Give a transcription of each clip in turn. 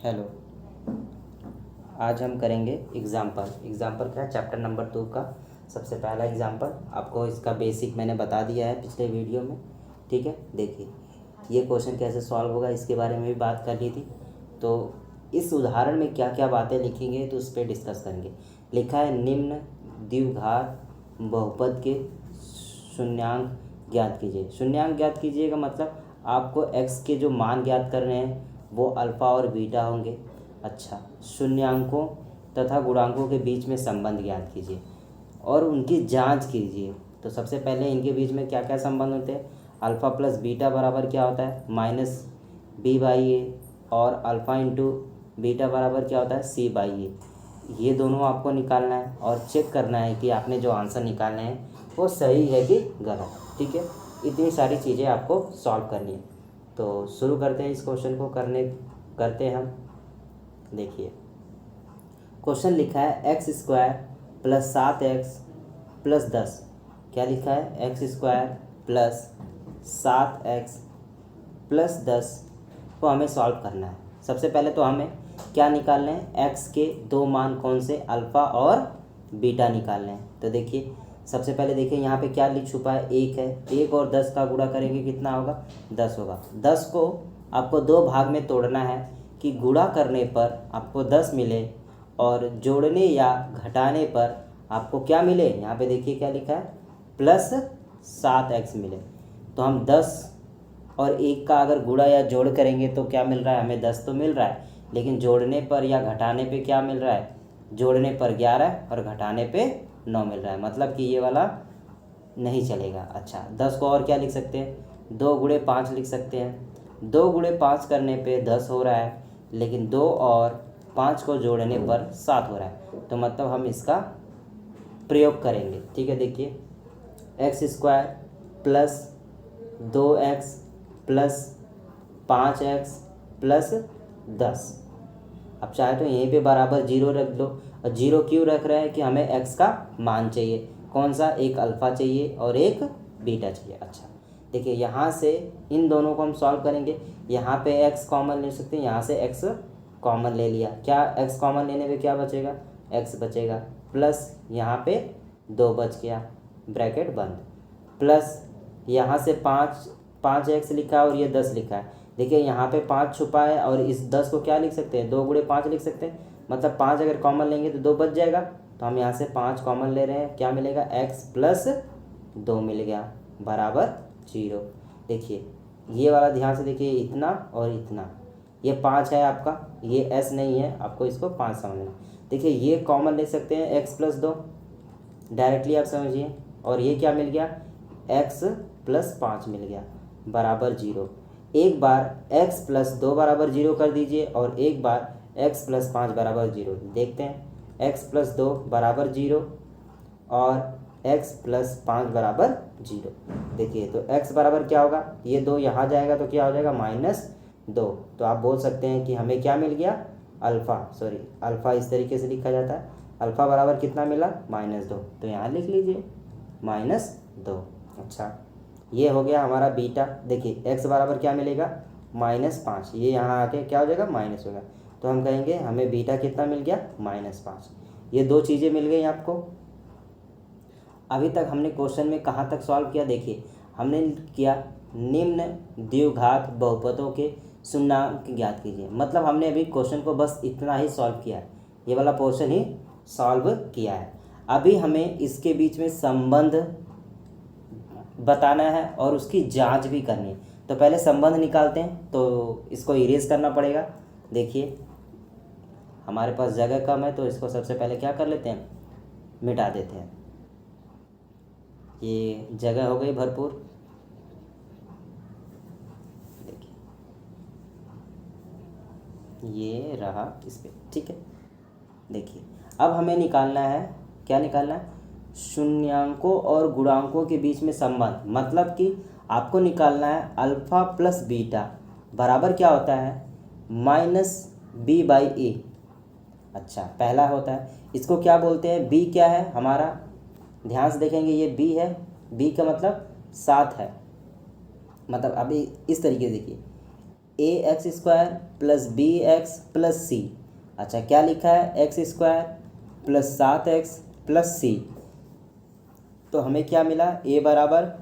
Hello. आज हम करेंगे एग्ज़ाम्पल क्या, चैप्टर नंबर 2 का सबसे पहला एग्ज़ाम्पल। आपको इसका बेसिक मैंने बता दिया है पिछले वीडियो में, ठीक है। देखिए ये क्वेश्चन कैसे सॉल्व होगा इसके बारे में भी बात कर ली थी। तो इस उदाहरण में क्या क्या बातें लिखेंगे तो उस पर डिस्कस करेंगे। लिखा है निम्न द्विघात बहुपद के शून्यांक ज्ञात कीजिए। शून्यांक ज्ञात कीजिए का मतलब आपको x के जो मान ज्ञात कर रहे हैं वो अल्फ़ा और बीटा होंगे। अच्छा, शून्यांकों तथा गुणांकों के बीच में संबंध ज्ञात कीजिए और उनकी जांच कीजिए। तो सबसे पहले इनके बीच में क्या क्या संबंध होते हैं। अल्फ़ा प्लस बीटा बराबर क्या होता है, माइनस बी बाई ए, और अल्फ़ा इंटू बीटा बराबर क्या होता है, सी बाई ए। ये दोनों आपको निकालना है और चेक करना है कि आपने जो आंसर निकालना है वो सही है कि गलत, ठीक है। इतनी सारी चीज़ें आपको सॉल्व करनी है। तो शुरू करते हैं इस क्वेश्चन को करते हैं हम। देखिए क्वेश्चन लिखा है x square plus 7x plus 10। क्या लिखा है, x square plus 7x plus 10 को हमें सॉल्व करना है। सबसे पहले तो हमें क्या निकालना है, x के दो मान कौन से, अल्फ़ा और बीटा निकालने हैं। तो देखिए सबसे पहले देखिए यहाँ पे क्या लिख छुपा है, 1 है। 1 और 10 का गुणा करेंगे कितना होगा, 10 होगा। 10 को आपको दो भाग में तोड़ना है कि गुणा करने पर आपको 10 मिले और जोड़ने या घटाने पर आपको क्या मिले। यहाँ पे देखिए क्या लिखा है, प्लस 7x मिले। तो हम 10 और 1 का अगर गुणा या जोड़ करेंगे तो क्या मिल रहा है, हमें 10 तो मिल रहा है, लेकिन जोड़ने पर या घटाने पे क्या मिल रहा है, जोड़ने पर 11 और घटाने पे 9 मिल रहा है। मतलब कि ये वाला नहीं चलेगा। अच्छा, 10 को और क्या लिख सकते हैं, 2 गुणे 5 लिख सकते हैं। 2 गुणे 5 करने पे 10 हो रहा है, लेकिन 2 और 5 को जोड़ने पर 7 हो रहा है। तो मतलब हम इसका प्रयोग करेंगे, ठीक है। देखिए x square plus 2x plus 5x plus 10। अब चाहे तो यहीं पे बराबर 0 रख दो। और 0 क्यों रख रहे हैं कि हमें x का मान चाहिए, कौन सा, एक अल्फ़ा चाहिए और एक बीटा चाहिए। अच्छा देखिए यहाँ से इन दोनों को हम सॉल्व करेंगे। यहाँ पे x कॉमन ले सकते हैं, यहाँ से x कॉमन ले लिया। क्या x कॉमन लेने पे क्या बचेगा, x बचेगा, प्लस यहाँ पे 2 बच गया, ब्रैकेट बंद, प्लस यहाँ से 5x लिखा है और ये 10 लिखा है। देखिए यहाँ पे 5 छुपा है और इस 10 को क्या लिख सकते हैं, 2 गुणे 5 लिख सकते हैं। मतलब 5 अगर कॉमन लेंगे तो 2 बच जाएगा। तो हम यहाँ से 5 कॉमन ले रहे हैं, क्या मिलेगा, x प्लस 2 मिल गया बराबर 0। देखिए ये वाला ध्यान से देखिए, इतना और इतना, ये 5 है आपका, ये s नहीं है, आपको इसको 5 समझना। देखिए ये कॉमन ले सकते हैं, x प्लस 2 डायरेक्टली आप समझिए, और ये क्या मिल गया, x प्लस 5 मिल गया बराबर 0। एक बार x प्लस 2 बराबर 0 कर दीजिए और एक बार x प्लस 5 बराबर 0। देखते हैं, x प्लस 2 बराबर 0 और x प्लस 5 बराबर 0। देखिए तो x बराबर क्या होगा, ये 2 यहाँ जाएगा तो क्या हो जाएगा, -2। तो आप बोल सकते हैं कि हमें क्या मिल गया, अल्फ़ा इस तरीके से लिखा जाता है। अल्फ़ा बराबर कितना मिला, -2। तो यहाँ लिख लीजिए -2। अच्छा, ये हो गया हमारा बीटा। देखिए x बराबर क्या मिलेगा, -5। ये यहाँ आके क्या हो जाएगा, माइनस होगा। तो हम कहेंगे हमें बीटा कितना मिल गया, -5। ये दो चीज़ें मिल गई आपको। अभी तक हमने क्वेश्चन में कहाँ तक सॉल्व किया, देखिए हमने किया निम्न द्विघात बहुपदों के शून्यांक ज्ञात कीजिए। मतलब हमने अभी क्वेश्चन को बस इतना ही सॉल्व किया है, ये वाला पोर्शन ही सॉल्व किया है। अभी हमें इसके बीच में संबंध बताना है और उसकी जांच भी करनी है। तो पहले संबंध निकालते हैं, तो इसको इरेज करना पड़ेगा। देखिए हमारे पास जगह कम है तो इसको सबसे पहले क्या कर लेते हैं, मिटा देते हैं। ये जगह हो गई भरपूर। देखिए ये रहा इस पे, ठीक है। देखिए अब हमें निकालना है, क्या निकालना है, शून्यांकों और गुणांकों के बीच में संबंध। मतलब कि आपको निकालना है अल्फ़ा प्लस बीटा बराबर क्या होता है, -b/a। अच्छा पहला होता है, इसको क्या बोलते हैं, b क्या है हमारा, ध्यान से देखेंगे ये b है, b का मतलब 7 है। मतलब अभी इस तरीके से देखिए, a x square plus b x plus c. अच्छा, क्या लिखा है, x square plus 7x plus c. तो हमें क्या मिला, ए बराबर,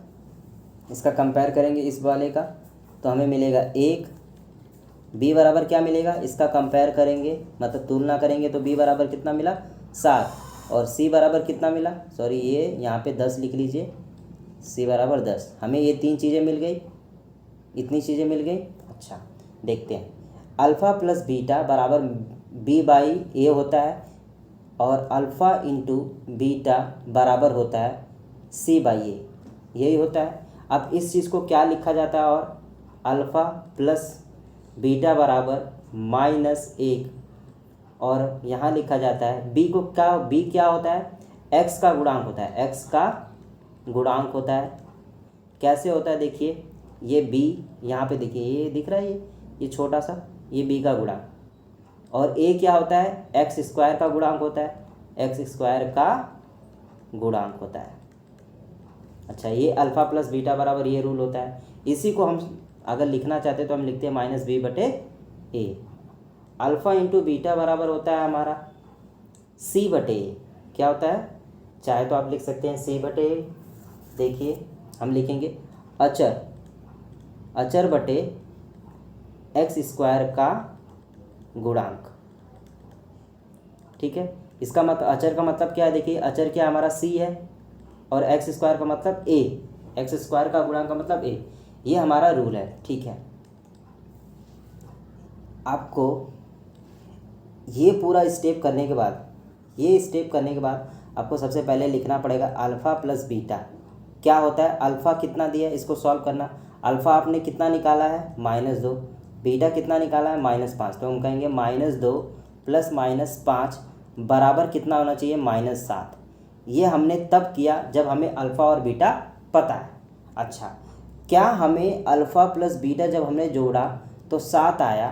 इसका कंपेयर करेंगे इस वाले का तो हमें मिलेगा 1। बी बराबर क्या मिलेगा, इसका कंपेयर करेंगे मतलब तुलना करेंगे तो बी बराबर कितना मिला, 7। और सी बराबर कितना मिला, सॉरी ये यहाँ पे 10 लिख लीजिए, सी बराबर 10। हमें ये 3 चीज़ें मिल गई, इतनी चीज़ें मिल गई। अच्छा, देखते हैं। अल्फ़ा प्लस बीटा बराबर बी बाई ए होता है और अल्फ़ा इंटू बीटा बराबर होता है सी बाई ए, यही होता है। अब इस चीज़ को क्या लिखा जाता है, और अल्फ़ा प्लस बीटा बराबर -1 और यहाँ लिखा जाता है बी को, क्या बी क्या होता है, एक्स का गुणांक होता है, एक्स का गुणांक होता है। कैसे होता है, देखिए ये बी, यहाँ पे देखिए ये दिख रहा है, ये छोटा सा, ये बी का गुणांक, और ए क्या होता है, एक्स स्क्वायर का गुणांक होता है, एक्स स्क्वायर का गुणांक होता है। अच्छा, ये अल्फ़ा प्लस बीटा बराबर ये रूल होता है। इसी को हम अगर लिखना चाहते हैं तो हम लिखते हैं -b/a। अल्फ़ा इंटू बीटा बराबर होता है हमारा c/a। क्या होता है, चाहे तो आप लिख सकते हैं c/a। देखिए हम लिखेंगे अचर बटे एक्स स्क्वायर का गुणांक। ठीक है, इसका मतलब अचर का मतलब क्या है, देखिए अचर क्या हमारा c है और एक्स स्क्वायर का मतलब a, एक्स स्क्वायर का गुणांक का मतलब a, ये हमारा रूल है। ठीक है, आपको ये पूरा स्टेप करने के बाद, आपको सबसे पहले लिखना पड़ेगा अल्फ़ा प्लस बीटा क्या होता है। अल्फ़ा कितना दिया है, इसको सॉल्व करना। अल्फ़ा आपने कितना निकाला है, -2। बीटा कितना निकाला है, -5। तो हम कहेंगे -2 प्लस -5 बराबर कितना होना चाहिए, -7। ये हमने तब किया जब हमें अल्फ़ा और बीटा पता है। अच्छा, क्या हमें अल्फ़ा प्लस बीटा जब हमने जोड़ा तो 7 आया,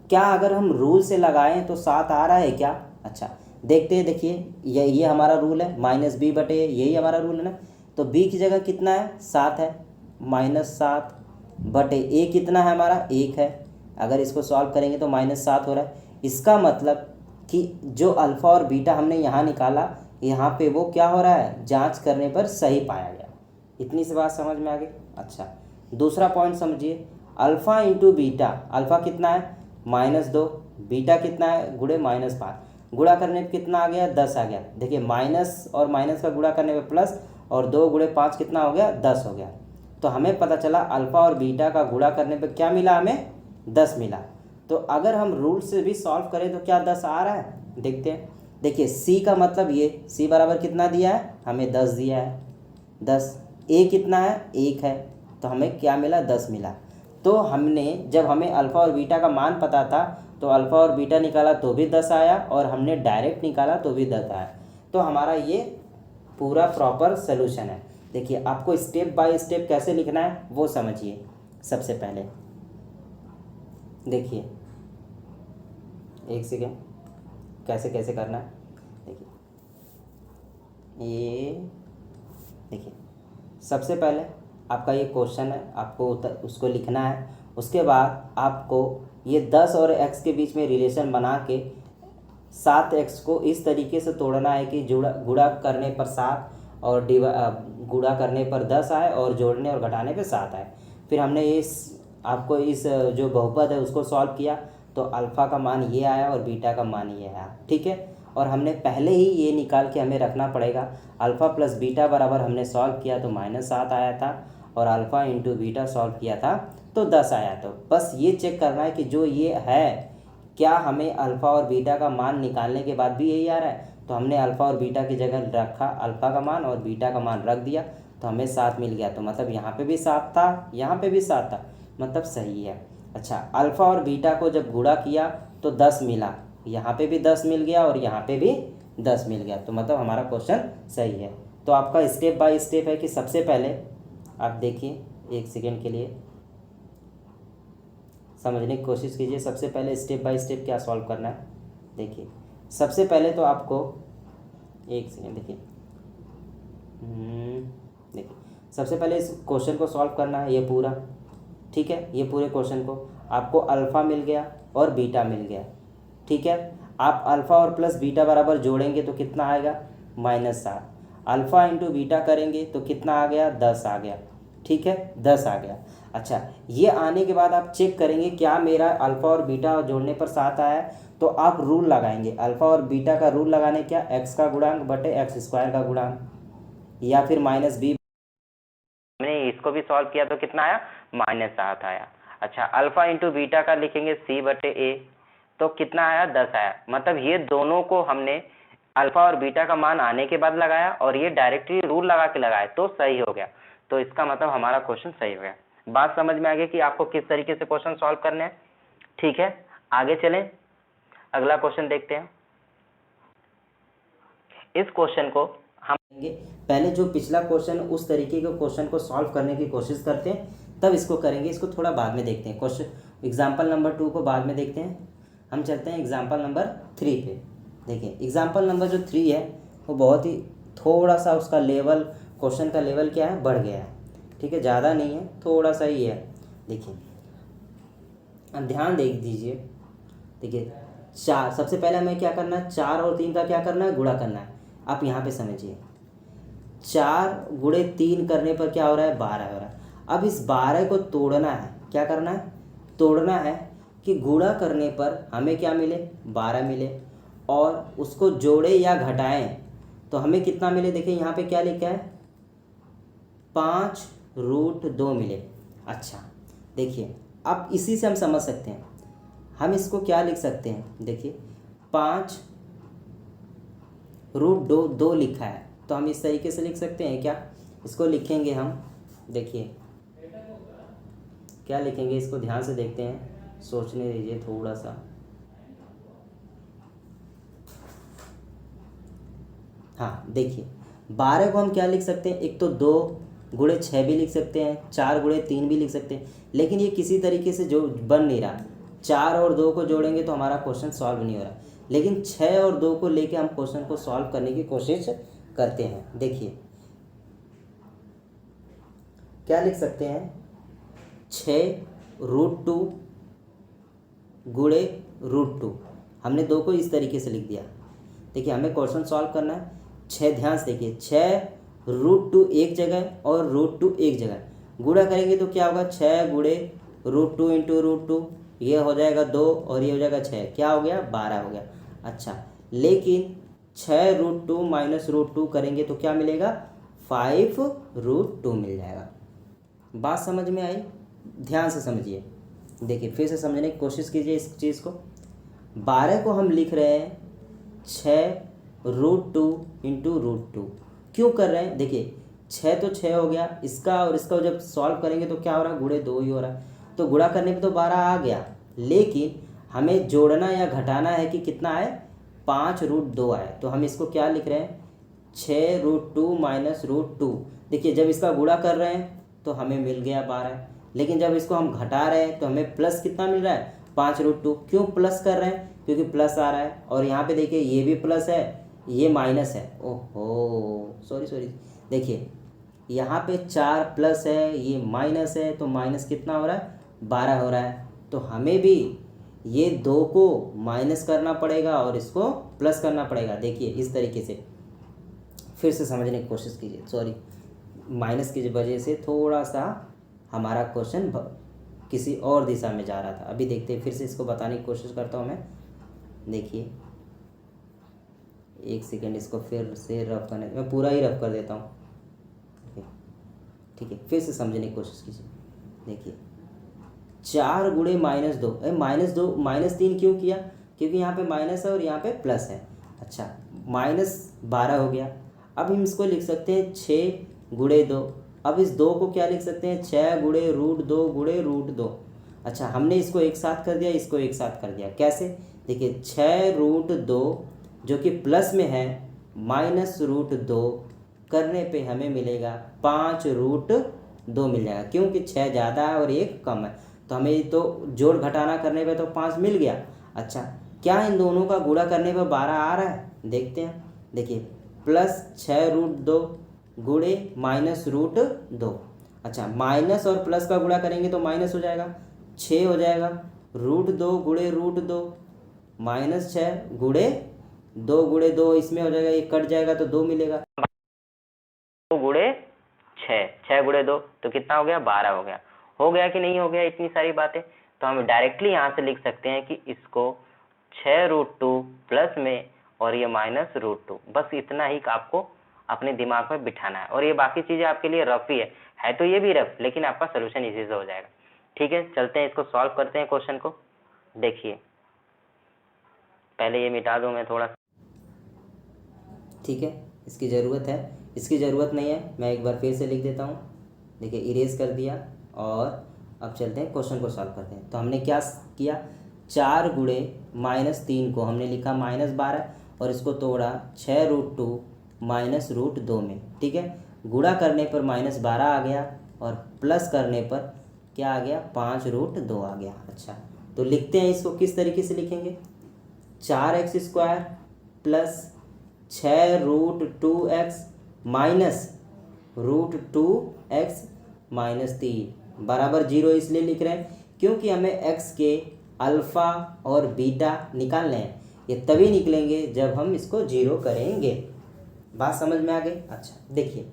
क्या अगर हम रूल से लगाएं तो 7 आ रहा है क्या। अच्छा, देखते हैं, देखिए ये हमारा रूल है -b/a, यही हमारा रूल है ना। तो b की जगह कितना है, 7 है, -7/a कितना है हमारा, 1 है। अगर इसको सॉल्व करेंगे तो -7 हो रहा है। इसका मतलब कि जो अल्फ़ा और बीटा हमने यहाँ निकाला, यहाँ पे वो क्या हो रहा है, जांच करने पर सही पाया गया। इतनी सी बात समझ में आ गई। अच्छा, दूसरा पॉइंट समझिए, अल्फ़ा इंटू बीटा, अल्फ़ा कितना है -2, बीटा कितना है गुणे -5, गुणा करने पे कितना आ गया, 10 आ गया। देखिए माइनस और माइनस का गुणा करने पे प्लस, और 2 गुणे 5 कितना हो गया, 10 हो गया। तो हमें पता चला अल्फ़ा और बीटा का गुणा करने पे क्या मिला, हमें 10 मिला। तो अगर हम रूल से भी सॉल्व करें तो क्या 10 आ रहा है, देखते हैं। देखिए सी का मतलब ये, सी बराबर कितना दिया है, हमें 10 दिया है, 10। ए कितना है, 1 है, तो हमें क्या मिला, 10 मिला। तो हमने जब हमें अल्फ़ा और बीटा का मान पता था तो अल्फ़ा और बीटा निकाला तो भी 10 आया, और हमने डायरेक्ट निकाला तो भी 10 आया। तो हमारा ये पूरा प्रॉपर सलूशन है। देखिए आपको स्टेप बाय स्टेप कैसे लिखना है वो समझिए। सबसे पहले देखिए, एक सेकेंड, कैसे कैसे करना है। देखिए ये, देखिए सबसे पहले आपका ये क्वेश्चन है, आपको उसको लिखना है। उसके बाद आपको ये 10 और x के बीच में रिलेशन बना के 7x को इस तरीके से तोड़ना है कि गुणा करने पर 7 और गुणा करने पर 10 आए, और जोड़ने और घटाने पे 7 आए। फिर हमने आपको इस जो बहुपद है उसको सॉल्व किया तो अल्फ़ा का मान ये आया और बीटा का मान ये आया। ठीक है, और हमने पहले ही ये निकाल के हमें रखना पड़ेगा, अल्फ़ा प्लस बीटा बराबर हमने सॉल्व किया तो -7 आया था, और अल्फ़ा इंटू बीटा सॉल्व किया था तो 10 आया। तो बस ये चेक करना है कि जो ये है, क्या हमें अल्फ़ा और बीटा का मान निकालने के बाद भी यही आ रहा है। तो हमने अल्फ़ा और बीटा की जगह रखा अल्फ़ा का मान और बीटा का मान रख दिया तो हमें 7 मिल गया। तो मतलब यहाँ पे भी 7 था, यहाँ पे भी 7 था, मतलब सही है। अच्छा, अल्फ़ा और बीटा को जब गुणा किया तो 10 मिला, यहाँ पे भी 10 मिल गया और यहाँ पे भी 10 मिल गया, तो मतलब हमारा क्वेश्चन सही है। तो आपका स्टेप बाय स्टेप है कि सबसे पहले आप देखिए, एक सेकेंड के लिए समझने की कोशिश कीजिए। सबसे पहले स्टेप बाय स्टेप क्या सॉल्व करना है। देखिए सबसे पहले तो आपको, एक सेकेंड, देखिए देखिए सबसे पहले इस क्वेश्चन को सॉल्व करना है, ये पूरा ठीक है। ये पूरे क्वेश्चन को आपको अल्फ़ा मिल गया और बीटा मिल गया, ठीक है। आप अल्फ़ा और प्लस बीटा बराबर जोड़ेंगे तो कितना आएगा, -7। अल्फ़ा इंटू बीटा करेंगे तो कितना आ गया, 10 आ गया, ठीक है, 10 आ गया। अच्छा, ये आने के बाद आप चेक करेंगे क्या मेरा अल्फ़ा और बीटा जोड़ने पर 7 आया है, तो आप रूल लगाएंगे। अल्फ़ा और बीटा का रूल लगाने क्या, x का गुणांक बटे x² का गुणांक, या फिर -b। हमने इसको भी सॉल्व किया तो कितना आया, -7 आया। अच्छा, अल्फ़ा इंटू बीटा का लिखेंगे c बटे a, तो कितना आया, 10 आया। मतलब ये दोनों को हमने अल्फ़ा और बीटा का मान आने के बाद लगाया और ये डायरेक्टली रूल लगा के लगाया तो सही हो गया। तो इसका मतलब हमारा क्वेश्चन सही हो गया। बात समझ में आ गई कि आपको किस तरीके से क्वेश्चन सॉल्व करने हैं, ठीक है। आगे चलें, अगला क्वेश्चन देखते हैं। इस क्वेश्चन को हम पहले जो पिछला क्वेश्चन उस तरीके के क्वेश्चन को सॉल्व करने की कोशिश करते हैं, तब इसको करेंगे। इसको थोड़ा बाद में देखते हैं, क्वेश्चन एग्जाम्पल नंबर 2 को बाद में देखते हैं। हम चलते हैं एग्जाम्पल नंबर 3 पे। देखिए एग्जाम्पल नंबर जो 3 है वो बहुत ही थोड़ा सा उसका लेवल, क्वेश्चन का लेवल क्या है, बढ़ गया है, ठीक है, ज़्यादा नहीं है, थोड़ा सा ही है। देखिए अब ध्यान दे दीजिए। देखिए 4, सबसे पहले हमें क्या करना है, 4 और 3 का क्या करना है, गुणा करना है। आप यहाँ पे समझिए, 4 गुणे 3 करने पर क्या हो रहा है, 12 हो रहा है। अब इस 12 को तोड़ना है, क्या करना है, तोड़ना है कि गुणा करने पर हमें क्या मिले, 12 मिले, और उसको जोड़े या घटाएं तो हमें कितना मिले। देखिए यहाँ पे क्या लिखा है, 5√2 मिले। अच्छा देखिए अब इसी से हम समझ सकते हैं, हम इसको क्या लिख सकते हैं। देखिए 5√2 लिखा है तो हम इस तरीके से लिख सकते हैं क्या, इसको लिखेंगे हम। देखिए क्या लिखेंगे, इसको ध्यान से देखते हैं, सोचने दीजिए थोड़ा सा। हाँ देखिए 12 को हम क्या लिख सकते हैं, एक तो 2 गुणे 6 भी लिख सकते हैं, 4 गुणे 3 भी लिख सकते हैं, लेकिन ये किसी तरीके से जो बन नहीं रहा। 4 और 2 को जोड़ेंगे तो हमारा क्वेश्चन सॉल्व नहीं हो रहा, लेकिन 6 और 2 को लेके हम क्वेश्चन को सॉल्व करने की कोशिश करते हैं। देखिए क्या लिख सकते हैं, 6√2 गुणे √2। हमने 2 को इस तरीके से लिख दिया। देखिए हमें क्वेश्चन सॉल्व करना है। 6 ध्यान से देखिए, 6√2 एक जगह और √2 एक जगह, गुणा करेंगे तो क्या होगा, 6 गुणे √2 इंटू √2, ये हो जाएगा 2 और ये हो जाएगा 6, क्या हो गया, 12 हो गया। अच्छा लेकिन 6√2 माइनस √2 करेंगे तो क्या मिलेगा, 5√2 मिल जाएगा। बात समझ में आई, ध्यान से समझिए। देखिए फिर से समझने की कोशिश कीजिए इस चीज़ को। 12 को हम लिख रहे हैं 6√2 इंटू √2, क्यों कर रहे हैं, देखिए 6 तो 6 हो गया, इसका और इसका जब सॉल्व करेंगे तो क्या हो रहा है, गुणे 2 ही हो रहा है, तो गुणा करने पे तो 12 आ गया, लेकिन हमें जोड़ना या घटाना है कि कितना आए, 5√2 आए। तो हम इसको क्या लिख रहे हैं, 6√2 माइनस √2। देखिए जब इसका गुणा कर रहे हैं तो हमें मिल गया 12, लेकिन जब इसको हम घटा रहे हैं तो हमें प्लस कितना मिल रहा है, 5√2। क्यों प्लस कर रहे हैं, क्योंकि प्लस आ रहा है, और यहाँ पे देखिए ये भी प्लस है, ये माइनस है। ओहो सॉरी, देखिए यहाँ पे 4 प्लस है, ये माइनस है, तो माइनस कितना हो रहा है, 12 हो रहा है। तो हमें भी ये 2 को माइनस करना पड़ेगा और इसको प्लस करना पड़ेगा। देखिए इस तरीके से फिर से समझने की कोशिश कीजिए। सॉरी, माइनस की वजह से थोड़ा सा हमारा क्वेश्चन किसी और दिशा में जा रहा था। अभी देखते हैं, फिर से इसको बताने की कोशिश करता हूँ मैं। देखिए एक सेकेंड, इसको फिर से रफ करने, मैं पूरा ही रफ कर देता हूँ, ठीक है। फिर से समझने की कोशिश कीजिए। देखिए 4 गुणे -2, -3 क्यों किया, क्योंकि यहाँ पे माइनस है और यहाँ पे प्लस है। अच्छा -12 हो गया। अब हम इसको लिख सकते हैं 6 गुणे 2। अब इस 2 को क्या लिख सकते हैं, 6 गुणे √2 गुणे √2। अच्छा हमने इसको एक साथ कर दिया, इसको एक साथ कर दिया, कैसे, देखिए 6√2 जो कि प्लस में है माइनस √2 करने पे हमें मिलेगा 5√2 मिल जाएगा, क्योंकि 6 ज़्यादा है और 1 कम है, तो हमें तो जोड़ घटाना करने पे तो 5 मिल गया। अच्छा क्या इन दोनों का गुणा करने पर 12 आ रहा है, देखते हैं। देखिए प्लस 6√2 गुणे -√2। अच्छा, माइनस और प्लस का गुणा करेंगे तो माइनस हो जाएगा, 6 हो जाएगा, √2 गुणे √2, -6 गुणे 2 गुणे 2 इसमें हो जाएगा, ये कट जाएगा तो 2 मिलेगा, 2 गुणे 6, 6 गुणे 2 तो कितना हो गया, 12 हो गया कि नहीं हो गया इतनी सारी बातें। तो हम डायरेक्टली यहाँ से लिख सकते हैं कि इसको 6√2 प्लस में और ये -√2, बस इतना ही आपको अपने दिमाग में बिठाना है। और ये बाकी चीज़ें आपके लिए रफ ही है तो ये भी रफ, लेकिन आपका सोल्यूशन इसी से हो जाएगा। ठीक है, चलते हैं इसको सॉल्व करते हैं क्वेश्चन को। देखिए पहले ये मिटा दूँ मैं थोड़ा, ठीक है, इसकी ज़रूरत है, इसकी ज़रूरत नहीं है, मैं एक बार फिर से लिख देता हूँ। देखिए इरेज कर दिया और अब चलते हैं क्वेश्चन को सॉल्व करते हैं। तो हमने क्या किया, 4 गुणे -3 को हमने लिखा -12 और इसको तोड़ा 6√2 -√2 में। ठीक है, गुणा करने पर -12 आ गया और प्लस करने पर क्या आ गया, 5√2 आ गया। अच्छा, तो लिखते हैं इसको, किस तरीके से लिखेंगे, 4x² plus 6√2x minus √2x -3 बराबर 0 इसलिए लिख रहे हैं क्योंकि हमें x के अल्फ़ा और बीटा निकालने हैं। ये तभी निकलेंगे जब हम इसको 0 करेंगे। बात समझ में आ गई। अच्छा देखिए,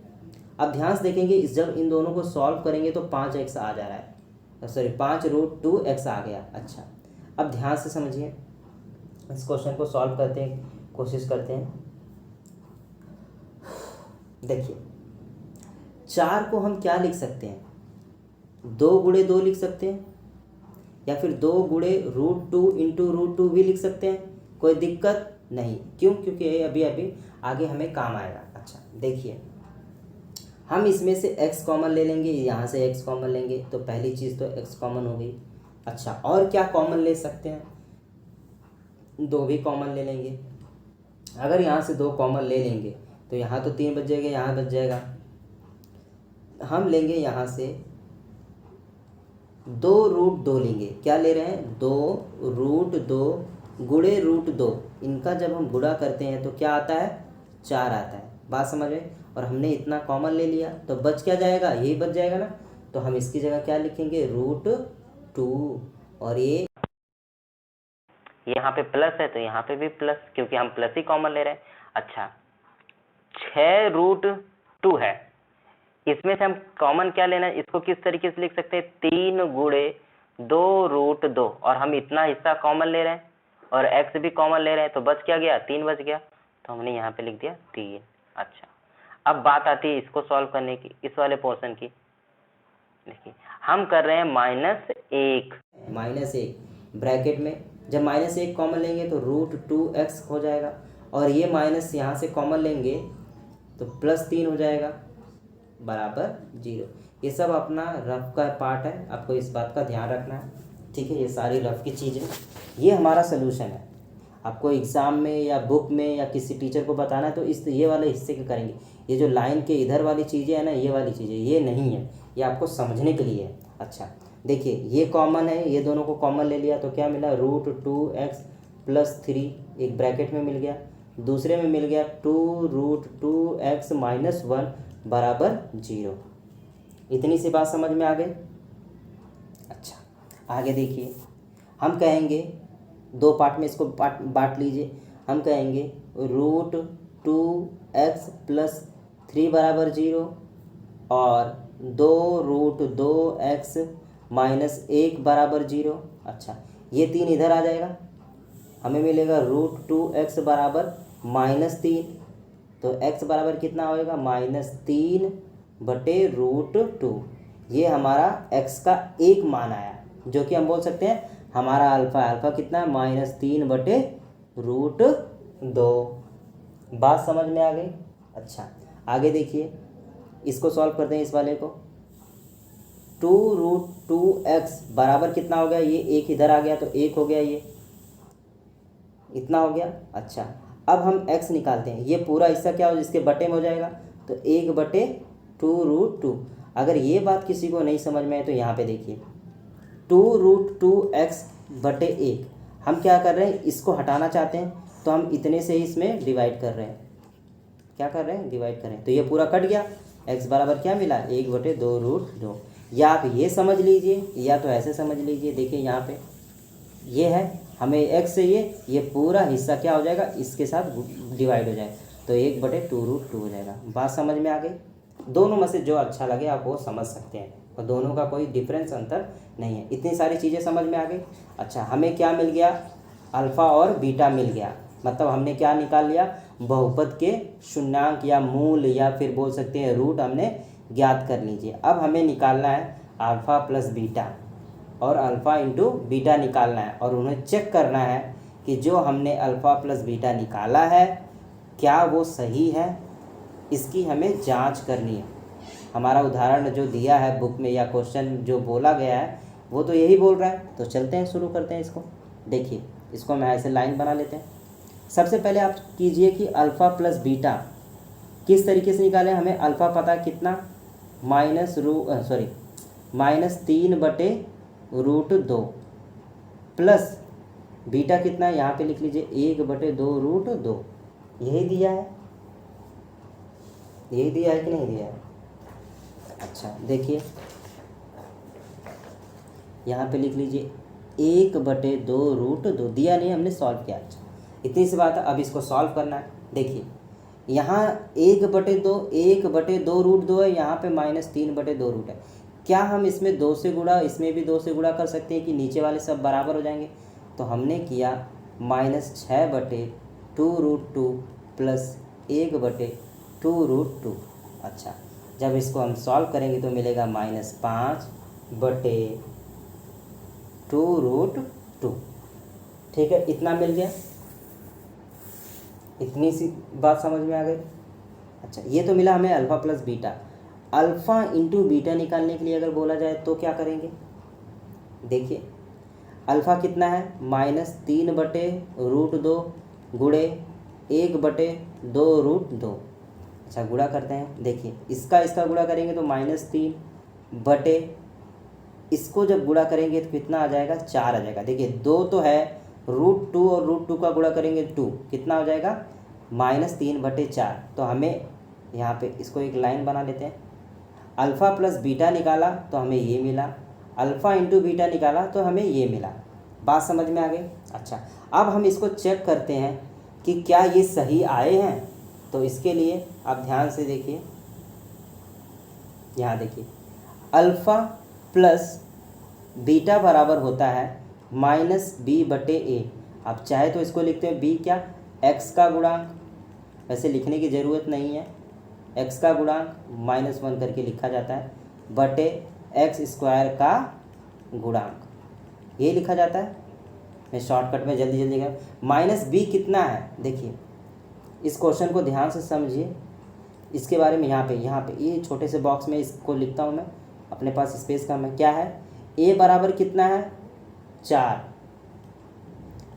अब ध्यान से देखेंगे, जब इन दोनों को सॉल्व करेंगे तो 5x आ जा रहा है, सॉरी 5√2x आ गया। अच्छा, अब ध्यान से समझिए, इस क्वेश्चन को सॉल्व करते हैं, कोशिश करते हैं। देखिए 4 को हम क्या लिख सकते हैं, 2 गुणे 2 लिख सकते हैं, या फिर 2 गुणे √2 इंटू √2 भी लिख सकते हैं, कोई दिक्कत नहीं। क्यों, क्योंकि अभी अभी आगे हमें काम आएगा। अच्छा देखिए, हम इसमें से x कॉमन ले लेंगे, यहाँ से x कॉमन लेंगे तो पहली चीज़ तो x कॉमन हो गई। अच्छा, और क्या कॉमन ले सकते हैं, 2 भी कॉमन ले लेंगे। अगर यहाँ से 2 कॉमन ले लेंगे तो यहाँ तो 3 बच जाएगा, यहाँ बच जाएगा। हम लेंगे यहाँ से 2√2 लेंगे, क्या ले रहे हैं, 2√2 गुणे √2, इनका जब हम गुणा करते हैं तो क्या आता है, 4 आता है। बात समझ में, और हमने इतना कॉमन ले लिया तो बच क्या जाएगा, यही बच जाएगा ना। तो हम इसकी जगह क्या लिखेंगे, √2, और ये यहाँ पे प्लस है तो यहाँ पे भी प्लस, क्योंकि हम प्लस ही कॉमन ले रहे हैं। अच्छा, 6√2 है, इसमें से हम कॉमन क्या लेना है, इसको किस तरीके से लिख सकते हैं, 3 गुणे 2√2, और हम इतना हिस्सा कॉमन ले रहे हैं और x भी कॉमन ले रहे हैं तो बच क्या गया, 3 बच गया, तो हमने यहाँ पे लिख दिया 3। अच्छा, अब बात आती है इसको सॉल्व करने की, इस वाले पोर्शन की। देखिए हम कर रहे हैं -1 ब्रैकेट में, जब -1 कॉमन लेंगे तो √2x हो जाएगा, और ये माइनस यहाँ से कॉमन लेंगे तो +3 हो जाएगा बराबर 0। ये सब अपना रफ का पार्ट है, आपको इस बात का ध्यान रखना है। ठीक है, ये सारी रफ की चीज़ें, ये हमारा सलूशन है। आपको एग्ज़ाम में या बुक में या किसी टीचर को बताना है तो इस ये वाले हिस्से के करेंगे। ये जो लाइन के इधर वाली चीज़ें है ना, ये वाली चीज़ें ये नहीं है, ये आपको समझने के लिए है। अच्छा देखिए, ये कॉमन है, ये दोनों को कॉमन ले लिया तो क्या मिला, √2x + 3 एक ब्रैकेट में मिल गया, दूसरे में मिल गया 2√2x - 1 बराबर 0। इतनी सी बात समझ में आ गई। अच्छा आगे देखिए, हम कहेंगे 2 पार्ट में इसको बांट लीजिए। हम कहेंगे √2x + 3 बराबर 0 और 2√2x - 1 बराबर 0। अच्छा, ये 3 इधर आ जाएगा, हमें मिलेगा √2x बराबर -3, तो x बराबर कितना होएगा, -3/√2। ये हमारा x का एक मान आया, जो कि हम बोल सकते हैं हमारा अल्फ़ा। अल्फ़ा कितना है, -3/√2। बात समझ में आ गई। अच्छा आगे देखिए, इसको सॉल्व करते हैं, इस वाले को। 2√2x बराबर कितना हो गया, ये 1 इधर आ गया तो 1 हो गया, ये इतना हो गया। अच्छा, अब हम x निकालते हैं, ये पूरा हिस्सा क्या हो, इसके बटे में हो जाएगा तो 1/2√2। अगर ये बात किसी को नहीं समझ में आए तो यहाँ पे देखिए, 2√2x/1, हम क्या कर रहे हैं, इसको हटाना चाहते हैं तो हम इतने से ही इसमें डिवाइड कर रहे हैं। क्या कर रहे हैं, डिवाइड कर रहे हैं, तो ये पूरा कट गया, एक्स बराबर क्या मिला, 1/2√2। या आप ये समझ लीजिए या तो ऐसे समझ लीजिए। देखिए यहाँ पे ये है, हमें एक्स चाहिए, ये पूरा हिस्सा क्या हो जाएगा, इसके साथ डिवाइड हो जाएगा, तो 1/2√2 हो जाएगा। बात समझ में आ गई। दोनों में से जो अच्छा लगे आप वो समझ सकते हैं, और दोनों का कोई डिफरेंस अंतर नहीं है। इतनी सारी चीज़ें समझ में आ गई। अच्छा, हमें क्या मिल गया, अल्फ़ा और बीटा मिल गया। मतलब हमने क्या निकाल लिया, बहुपद के शून्यांक या मूल या फिर बोल सकते हैं रूट हमने ज्ञात कर लीजिए। अब हमें निकालना है अल्फ़ा प्लस बीटा और अल्फ़ा इंटू बीटा निकालना है, और उन्हें चेक करना है कि जो हमने अल्फ़ा प्लस बीटा निकाला है क्या वो सही है, इसकी हमें जांच करनी है। हमारा उदाहरण जो दिया है बुक में या क्वेश्चन जो बोला गया है वो तो यही बोल रहा है। तो चलते हैं, शुरू करते हैं इसको। देखिए इसको हम ऐसे लाइन बना लेते हैं। सबसे पहले आप कीजिए कि अल्फ़ा प्लस बीटा किस तरीके से निकालें। हमें अल्फ़ा पता है कितना, -3/√2 प्लस बीटा कितना है, यहाँ पे लिख लीजिए 1/2√2। यही दिया है, यही दिया है कि नहीं दिया है। अच्छा देखिए यहाँ पे लिख लीजिए 1/2√2 दिया नहीं, हमने सॉल्व किया। अच्छा इतनी सी बात है। अब इसको सॉल्व करना है। देखिए यहाँ 1/2√2 है, यहाँ पे -3/2 है। क्या हम इसमें 2 से गुणा, इसमें भी 2 से गुणा कर सकते हैं कि नीचे वाले सब बराबर हो जाएंगे। तो हमने किया -6/2√2 प्लस 1/2√2। अच्छा जब इसको हम सॉल्व करेंगे तो मिलेगा -5/2√2। ठीक है, इतना मिल गया। इतनी सी बात समझ में आ गई। अच्छा ये तो मिला हमें alpha plus beta. Alpha into beta निकालने के लिए अगर बोला जाए तो क्या करेंगे। देखिए अल्फ़ा कितना है, -3/√2 गुणे 1/2√2। अच्छा गुणा करते हैं। देखिए इसका गुणा करेंगे तो -3 इसको जब गुणा करेंगे तो कितना आ जाएगा, 4 आ जाएगा। देखिए 2 तो है, √2 और √2 का गुणा करेंगे 2, कितना हो जाएगा, -3/4। तो हमें यहाँ पे इसको एक लाइन बना लेते हैं। अल्फ़ा प्लस बीटा निकाला तो हमें ये मिला, अल्फ़ा इंटू बीटा निकाला तो हमें ये मिला। बात समझ में आ गई। अच्छा अब हम इसको चेक करते हैं कि क्या ये सही आए हैं। तो इसके लिए आप ध्यान से देखिए, यहाँ देखिए अल्फ़ा प्लस बीटा बराबर होता है -b/a। आप चाहे तो इसको लिखते हैं b क्या, x का गुणांक, वैसे लिखने की ज़रूरत नहीं है, x का गुणांक -1 करके लिखा जाता है, बटे x² का गुणांक, ये लिखा जाता है। मैं शॉर्टकट में जल्दी जल्दी कर, -b कितना है। देखिए इस क्वेश्चन को ध्यान से समझिए, इसके बारे में यहाँ पे ये छोटे से बॉक्स में इसको लिखता हूँ मैं, अपने पास स्पेस का मैं, क्या है, a बराबर कितना है, 4,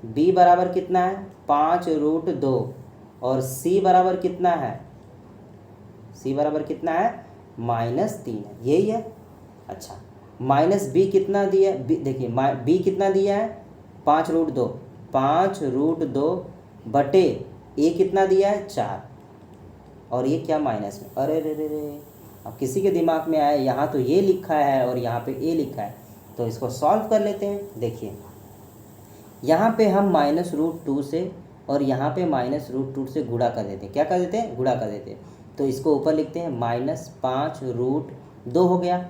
b बराबर कितना है, 5√2 और c बराबर कितना है, c बराबर कितना है, -3 है, यही है। अच्छा -b कितना दिया, देखिए b कितना दिया है, 5√2, 5√2 बटे a कितना दिया है, 4, और ये क्या माइनस में, अरे रे रे रे, अब किसी के दिमाग में आया यहाँ तो ये लिखा है और यहाँ पे a लिखा है, तो इसको सॉल्व कर लेते हैं। देखिए यहाँ पे हम -√2 से और यहाँ पे -√2 से गुणा कर देते हैं, क्या कर देते हैं, गुणा कर देते हैं। तो इसको ऊपर लिखते हैं -5√2 हो गया।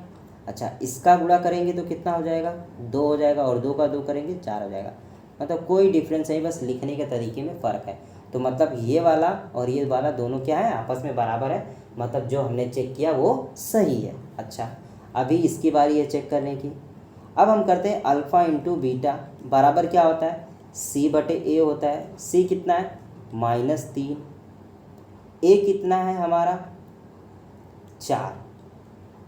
अच्छा इसका गुणा करेंगे तो कितना हो जाएगा, 2 हो जाएगा, और 2 का 2 करेंगे 4 हो जाएगा। मतलब कोई डिफरेंस नहीं, बस लिखने के तरीके में फ़र्क है। तो मतलब ये वाला और ये वाला दोनों क्या है, आपस में बराबर है, मतलब जो हमने चेक किया वो सही है। अच्छा अभी इसकी बारी है चेक करने की। अब हम करते हैं अल्फ़ा इंटू बीटा बराबर क्या होता है, c/a होता है। c कितना है, -3, a कितना है हमारा, 4।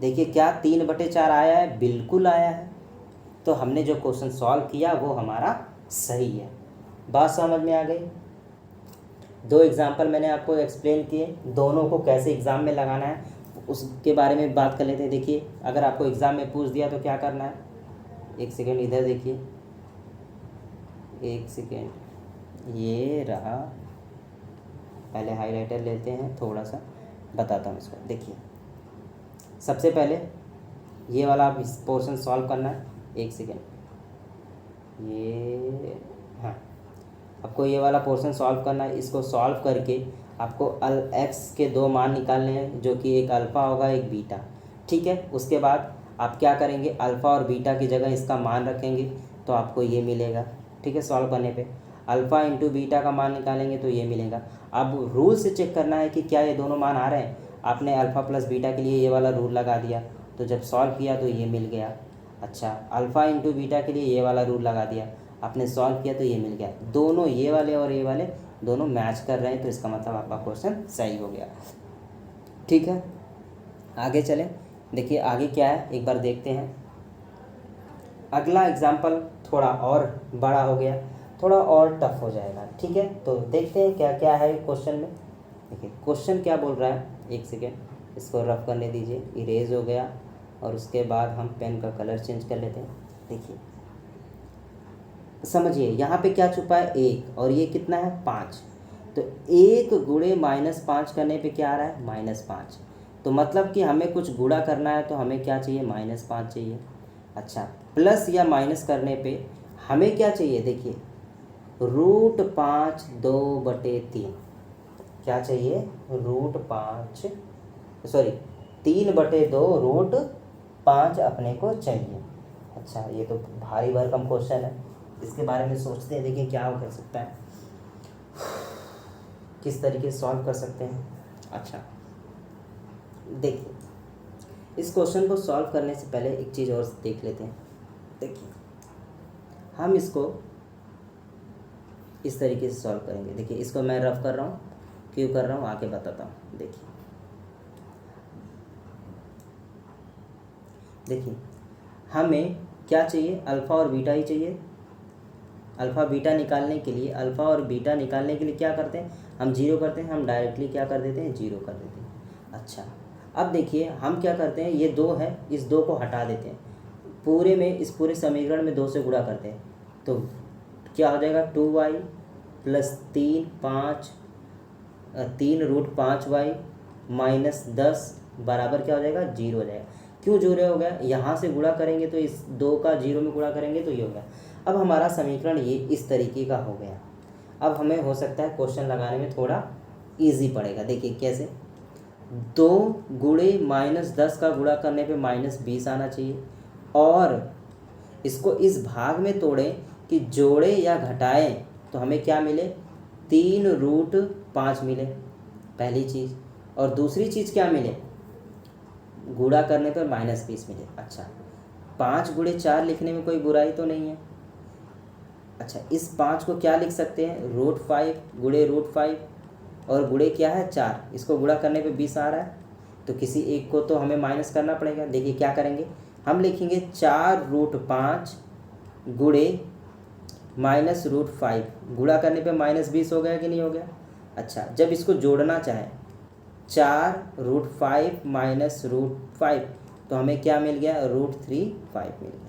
देखिए क्या 3/4 आया है, बिल्कुल आया है। तो हमने जो क्वेश्चन सॉल्व किया वो हमारा सही है। बात समझ में आ गई। 2 एग्जाम्पल मैंने आपको एक्सप्लेन किए, दोनों को कैसे एग्ज़ाम में लगाना है उसके बारे में बात कर लेते हैं। देखिए अगर आपको एग्ज़ाम में पूछ दिया तो क्या करना है, एक सेकेंड इधर देखिए, एक सेकेंड, ये रहा, पहले हाइलाइटर लेते हैं, थोड़ा सा बताता हूँ इसको। देखिए सबसे पहले ये वाला आप इस पोर्शन सॉल्व करना है। एक सेकेंड, ये हाँ, आपको ये वाला पोर्शन सॉल्व करना है। इसको सॉल्व करके आपको एक्स के दो मान निकालने हैं, जो कि एक अल्फ़ा होगा एक बीटा। ठीक है, उसके बाद आप क्या करेंगे, अल्फ़ा और बीटा की जगह इसका मान रखेंगे तो आपको ये मिलेगा। ठीक है, सॉल्व करने पे अल्फ़ा इंटू बीटा का मान निकालेंगे तो ये मिलेगा। अब रूल से चेक करना है कि क्या ये दोनों मान आ रहे हैं। आपने अल्फ़ा प्लस बीटा के लिए ये वाला रूल लगा दिया, तो जब सॉल्व किया तो ये मिल गया। अच्छा, अल्फ़ा इंटू बीटा के लिए ये वाला रूल लगा दिया, आपने सॉल्व किया तो ये मिल गया। दोनों ये वाले और ये वाले दोनों मैच कर रहे हैं, तो इसका मतलब आपका क्वेश्चन सही हो गया। ठीक है, आगे चलें। देखिए आगे क्या है, एक बार देखते हैं। अगला एग्जाम्पल थोड़ा और बड़ा हो गया, थोड़ा और टफ हो जाएगा। ठीक है, तो देखते हैं क्या क्या है क्वेश्चन में। देखिए क्वेश्चन क्या बोल रहा है, एक सेकेंड, इसको रफ करने दीजिए। इरेज हो गया, और उसके बाद हम पेन का कलर चेंज कर लेते हैं। देखिए समझिए, यहाँ पे क्या छुपा है, एक, और ये कितना है, 5। तो 1 गुणे -5 करने पे क्या आ रहा है, -5। तो मतलब कि हमें कुछ गुणा करना है तो हमें क्या चाहिए, -5 चाहिए। अच्छा, प्लस या माइनस करने पे हमें क्या चाहिए, देखिए √5 2/3 क्या चाहिए, √3/2 √5 अपने को चाहिए। अच्छा, ये तो भारी भरकम क्वेश्चन है, इसके बारे में सोचते हैं। देखिए क्या हो कर सकता है, किस तरीके से सॉल्व कर सकते हैं। अच्छा देखिए, इस क्वेश्चन को सॉल्व करने से पहले एक चीज़ और देख लेते हैं। देखिए हम इसको इस तरीके से सॉल्व करेंगे। देखिए इसको मैं रफ कर रहा हूँ, क्यों कर रहा हूँ आगे बताता हूँ। देखिए हमें क्या चाहिए, अल्फ़ा और बीटा ही चाहिए। अल्फ़ा बीटा निकालने के लिए, अल्फ़ा और बीटा निकालने के लिए क्या करते हैं, हम जीरो करते हैं, हम डायरेक्टली क्या कर देते हैं, जीरो कर देते हैं। अच्छा, अब देखिए हम क्या करते हैं, ये 2 है, इस 2 को हटा देते हैं, पूरे में इस पूरे समीकरण में 2 से गुणा करते हैं, तो क्या हो जाएगा, 2y + 3√5y -10 बराबर क्या हो जाएगा, 0 हो जाएगा। क्यों 0 हो गया, यहाँ से गुणा करेंगे तो इस 2 का 0 में गुणा करेंगे तो ये हो गया। अब हमारा समीकरण ये इस तरीके का हो गया। अब हमें हो सकता है क्वेश्चन लगाने में थोड़ा इजी पड़ेगा। देखिए कैसे, 2 गुणे -10 का गुणा करने पे -20 आना चाहिए, और इसको इस भाग में तोड़ें कि जोड़े या घटाएं तो हमें क्या मिले, 3√5 मिले, पहली चीज़। और दूसरी चीज़ क्या मिले, गुणा करने पर -20 मिले। अच्छा, 5 गुणे 4 लिखने में कोई बुराई तो नहीं है। अच्छा, इस 5 को क्या लिख सकते हैं, √5 गुणे √5, और गुणे क्या है 4, इसको गुणा करने पे 20 आ रहा है, तो किसी एक को तो हमें माइनस करना पड़ेगा। देखिए क्या करेंगे, हम लिखेंगे 4√5 गुणे -√5, गुणा करने पे -20 हो गया कि नहीं हो गया। अच्छा, जब इसको जोड़ना चाहें 4√5 -√5, तो हमें क्या मिल गया, √3/5 मिल गया।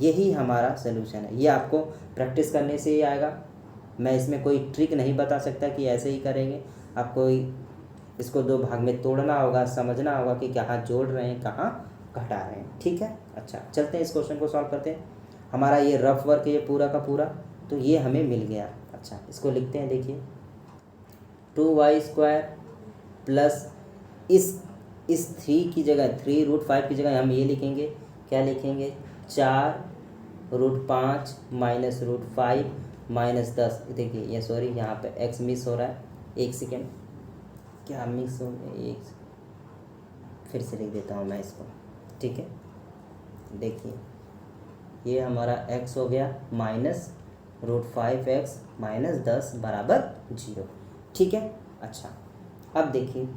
यही हमारा सलूशन है। ये आपको प्रैक्टिस करने से ही आएगा। मैं इसमें कोई ट्रिक नहीं बता सकता कि ऐसे ही करेंगे। आपको इसको 2 भाग में तोड़ना होगा, समझना होगा कि कहाँ जोड़ रहे हैं, कहाँ घटा रहे हैं। ठीक है, अच्छा चलते हैं इस क्वेश्चन को सॉल्व करते हैं। हमारा ये रफ वर्क है ये पूरा का पूरा, तो ये हमें मिल गया। अच्छा, इसको लिखते हैं। देखिए 2y² प्लस इस 3 की जगह, 3√5 की जगह हम ये लिखेंगे, क्या लिखेंगे, 4√5 -√5 -10। देखिए ये सॉरी, यहाँ पे x मिस हो रहा है, एक सेकेंड, क्या मिस हो गया, एक फिर से लिख देता हूँ मैं इसको। ठीक है, देखिए ये हमारा x हो गया -√5x -10 बराबर 0। ठीक है, अच्छा अब देखिए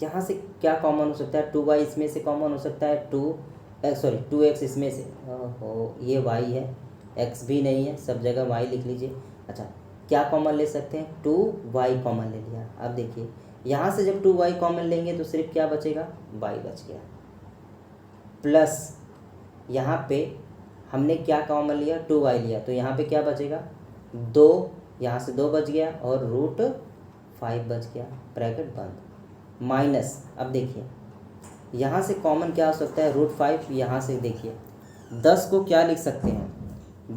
यहाँ से क्या कॉमन हो सकता है, 2y इसमें से कॉमन हो सकता है, 2x इसमें से, ओहो ये y है, x भी नहीं है, सब जगह y लिख लीजिए। अच्छा, क्या कॉमन ले सकते हैं, 2y कॉमन ले लिया। अब देखिए यहाँ से जब 2y कॉमन लेंगे तो सिर्फ क्या बचेगा, y बच गया, प्लस यहाँ पे हमने क्या कॉमन लिया, 2y लिया, तो यहाँ पे क्या बचेगा, 2, यहाँ से 2 बच गया, और √5 बच गया, ब्रैकेट बंद, माइनस। अब देखिए यहाँ से कॉमन क्या हो सकता है, √5। यहाँ से देखिए 10 को क्या लिख सकते हैं,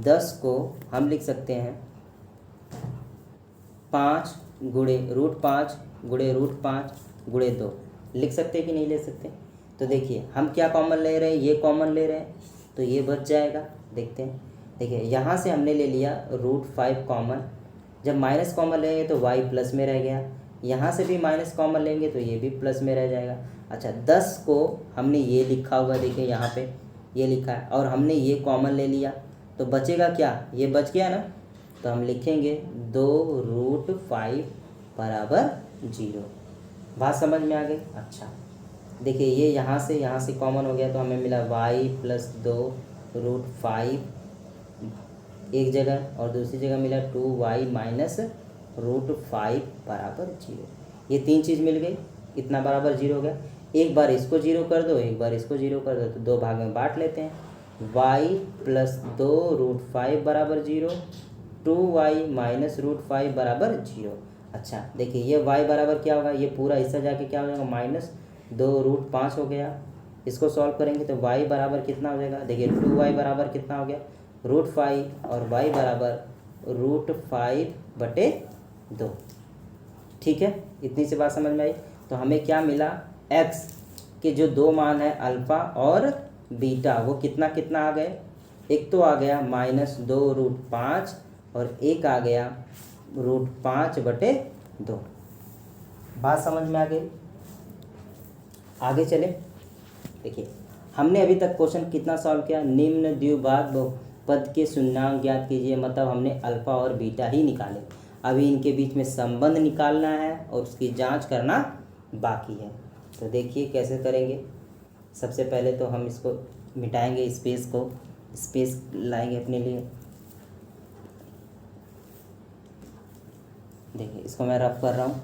10 को हम लिख सकते हैं 5 गुणे √5 गुणे √5 गुणे 2, लिख सकते हैं कि नहीं ले सकते। तो देखिए हम क्या कॉमन ले रहे हैं, ये कॉमन ले रहे हैं, तो ये बच जाएगा। देखते हैं, देखिए यहाँ से हमने ले लिया √5 कॉमन, जब माइनस कॉमन लेंगे तो y प्लस में रह गया, यहाँ से भी माइनस कॉमन लेंगे तो ये भी प्लस में रह जाएगा। अच्छा 10 को हमने ये लिखा हुआ, देखिए यहाँ पे ये लिखा है, और हमने ये कॉमन ले लिया, तो बचेगा क्या, ये बच गया ना, तो हम लिखेंगे 2√5 बराबर 0। बात समझ में आ गई। अच्छा देखिए ये यहाँ से कॉमन हो गया, तो हमें मिला y प्लस 2√5 एक जगह, और दूसरी जगह मिला 2y माइनस √5 बराबर 0। ये तीन चीज़ मिल गई, इतना बराबर 0 हो गया। एक बार इसको 0 कर दो, एक बार इसको 0 कर दो, तो दो भाग में बांट लेते हैं। y प्लस 2√5 बराबर 0, 2y माइनस √5 बराबर 0। अच्छा देखिए ये y बराबर क्या होगा, ये पूरा हिस्सा जाके क्या हो जाएगा, -2√5 हो गया। इसको सॉल्व करेंगे तो y बराबर कितना हो जाएगा, देखिए 2y बराबर कितना हो गया, √5, और y बराबर √5/2। ठीक है, इतनी सी बात समझ में आई। तो हमें क्या मिला, x के जो दो मान है अल्फ़ा और बीटा, वो कितना कितना आ गए, एक तो आ गया -2√5 और एक आ गया √5/2। बात समझ में आ गई। आगे चले, देखिए हमने अभी तक क्वेश्चन कितना सॉल्व किया, निम्न द्विघात बहुपद के शून्यांक ज्ञात कीजिए, मतलब हमने अल्फ़ा और बीटा ही निकाले। अभी इनके बीच में संबंध निकालना है और उसकी जांच करना बाकी है। तो देखिए कैसे करेंगे। सबसे पहले तो हम इसको मिटाएंगे, स्पेस को, स्पेस लाएंगे अपने लिए। देखिए इसको मैं रफ कर रहा हूँ,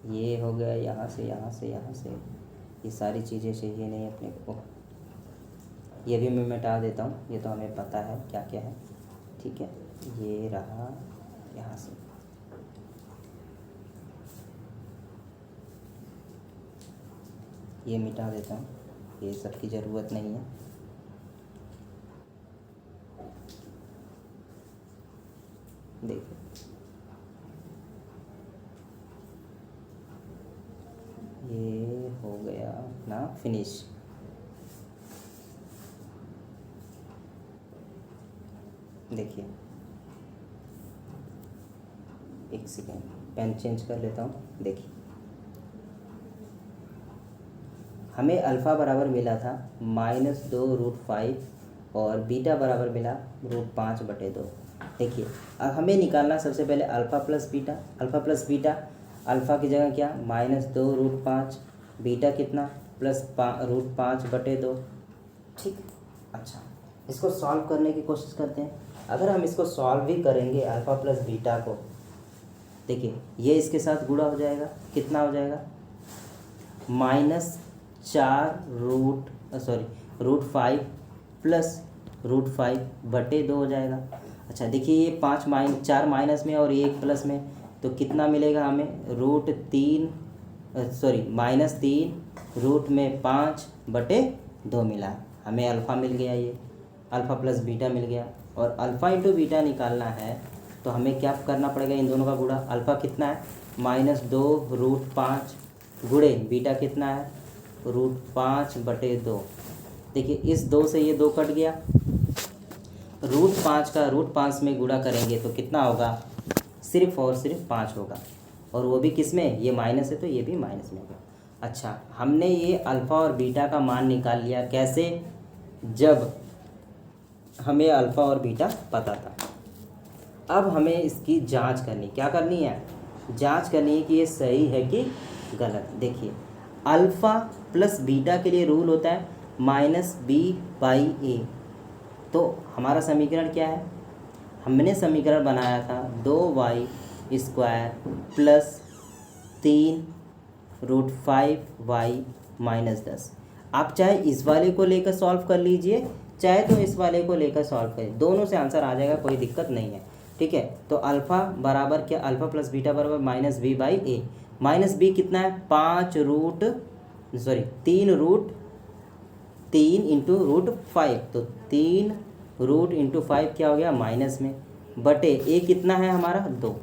ये हो गया यहाँ से यहाँ से यहाँ से, ये सारी चीज़ें चाहिए नहीं अपने को, ये भी मैं मिटा देता हूँ, ये तो हमें पता है क्या क्या है। ठीक है, ये रहा यहाँ से, ये मिटा देता हूँ, ये सब की ज़रूरत नहीं है। देखिए ये हो गया ना फिनिश। देखिए एक सेकेंड, पेन चेंज कर लेता हूँ। देखिए हमें अल्फ़ा बराबर मिला था -2√5 और बीटा बराबर मिला √5/2। देखिए अब हमें निकालना सबसे पहले alpha plus beta. Alpha plus beta, alpha की जगह क्या -2√5, बीटा कितना +5√5/2। ठीक, अच्छा इसको सॉल्व करने की कोशिश करते हैं। अगर हम इसको सॉल्व भी करेंगे अल्फ़ा प्लस बीटा को, देखिए ये इसके साथ गुणा हो जाएगा, कितना हो जाएगा, -4√5 प्लस √5/2 हो जाएगा। अच्छा देखिए ये 4 माइनस में और 1 प्लस में, तो कितना मिलेगा हमें, -3/5/2 मिला। हमें अल्फ़ा मिल गया, ये अल्फ़ा प्लस बीटा मिल गया। और अल्फ़ा इंटू बीटा निकालना है तो हमें क्या करना पड़ेगा, इन दोनों का गुणा। अल्फ़ा कितना है -2√5 गुणे बीटा कितना है √5/2। देखिए इस 2 से ये 2 कट गया, √5 का √5 में गुणा करेंगे तो कितना होगा, सिर्फ और सिर्फ 5 होगा, और वो भी किस में, ये माइनस है तो ये भी माइनस में होगा। अच्छा हमने ये अल्फ़ा और बीटा का मान निकाल लिया, कैसे, जब हमें अल्फ़ा और बीटा पता था। अब हमें इसकी जांच करनी, क्या करनी है, जांच करनी है कि ये सही है कि गलत। देखिए अल्फ़ा प्लस बीटा के लिए रूल होता है -b/a। तो हमारा समीकरण क्या है, हमने समीकरण बनाया था 2y² प्लस 3√5y - 10। आप चाहे इस वाले को लेकर सॉल्व कर लीजिए, चाहे तो इस वाले को लेकर सॉल्व करें, दोनों से आंसर आ जाएगा, कोई दिक्कत नहीं है। ठीक है, तो अल्फ़ा बराबर क्या, अल्फ़ा प्लस बीटा बराबर -b/a। माइनस बी कितना है 3 इंटू रूट 5, तो 3 रूट इंटू 5 क्या हो गया माइनस में, बटे ए कितना है हमारा 2।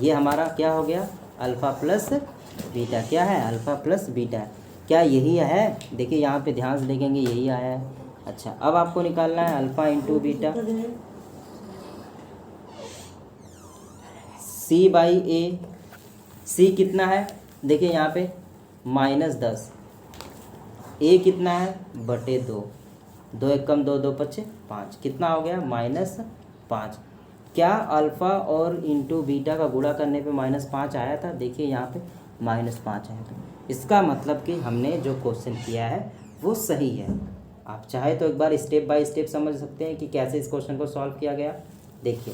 ये हमारा क्या हो गया अल्फ़ा प्लस बीटा, क्या है अल्फ़ा प्लस बीटा, क्या यही है? देखिए यहाँ पे ध्यान से देखेंगे यही आया है। अच्छा अब आपको निकालना है alpha into beta c by a. C कितना है देखिए यहाँ पे -10, ए कितना है बटे 2, 2 एक कम 2, 2 पच्चे 5, कितना हो गया -5। क्या अल्फ़ा और इंटू बीटा का गुणा करने पे -5 आया था? देखिए यहाँ पे -5 आया था। इसका मतलब कि हमने जो क्वेश्चन किया है वो सही है। आप चाहे तो एक बार स्टेप बाय स्टेप समझ सकते हैं कि कैसे इस क्वेश्चन को सॉल्व किया गया। देखिए